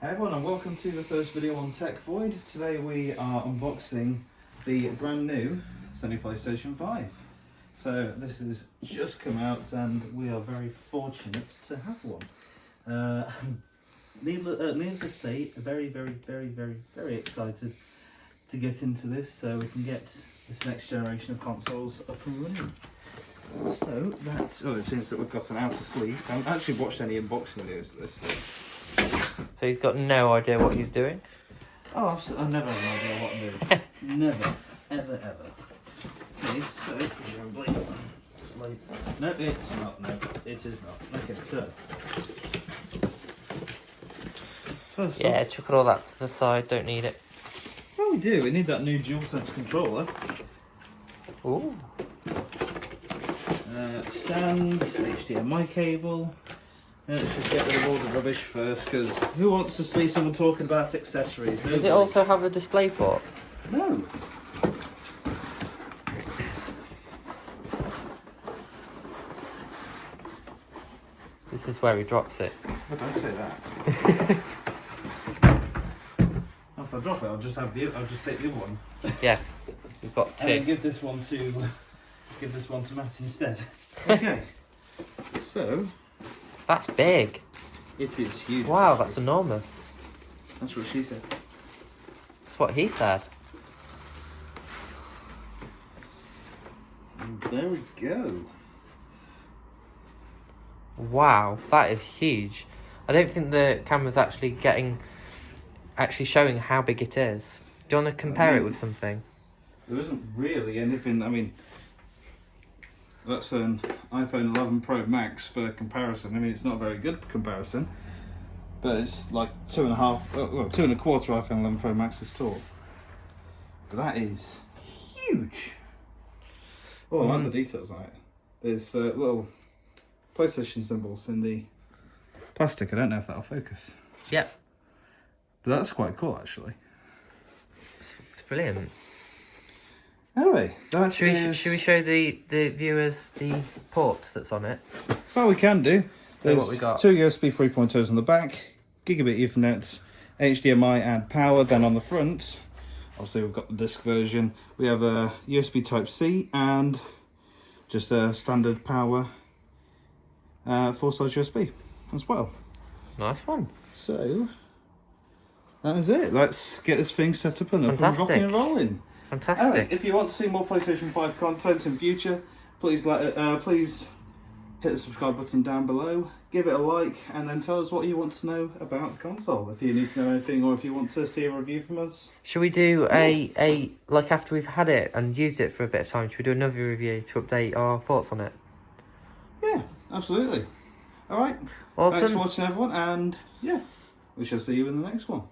Hey everyone, and welcome to the first video on Tech Void. Today we are unboxing the brand new Sony PlayStation 5. So this has just come out and we are very fortunate to have one. Needless to say, very excited to get into this so we can get this next generation of consoles up and running. So that's, it seems that we've got an outer sleeve. I haven't actually watched any unboxing videos of this. So he's got no idea what he's doing? Oh, I never have an idea what I'm doing. Never. Ever. Okay, so, presumably, just like... No, it's not. No, it is not. Okay, so... First Yeah, off, chuck all that to the side, don't need it. well, we do. We need that new DualSense controller. Ooh. Stand, HDMI cable. Let's just get rid of all the rubbish first, because who wants to see someone talking about accessories? Nobody. Does it also have a display port? No. This is where he drops it. Oh, don't say that. If I drop it, I'll just take the other one. Yes, we've got And then two. give this one to Matt instead. Okay. So That's big. it is huge. Wow, that's enormous. That's what she said. That's what he said. And there we go. Wow, that is huge. I don't think the camera's actually showing how big it is. Do you want to compare it with something? There isn't really anything. I mean, that's an iPhone 11 Pro Max for comparison. I mean, it's not a very good comparison, but it's like 2.5 iPhone 11 Pro Maxes tall. But that is huge. Oh, I like the details on it. There's little PlayStation symbols in the plastic. I don't know if that'll focus. Yep. But that's quite cool, actually. It's brilliant. Anyway, Should we show the viewers the ports that's on it? Well, we can do. So There's what we got? two USB 3.0s on the back, gigabit Ethernet, HDMI and power. Then on the front, obviously we've got the disc version. We have a USB Type-C and just a standard power 4-stage USB as well. Nice one. So that is it. Let's get this thing set up and Fantastic. rocking and rolling. Fantastic. Anyway, if you want to see more PlayStation 5 content in future, please hit the subscribe button down below, give it a like, and then tell us what you want to know about the console. If you need to know anything, or if you want to see a review from us. Should we do a like after we've had it and used it for a bit of time? Should we do another review to update our thoughts on it? Yeah, absolutely. All right. Awesome. Thanks for watching, everyone, and yeah, we shall see you in the next one.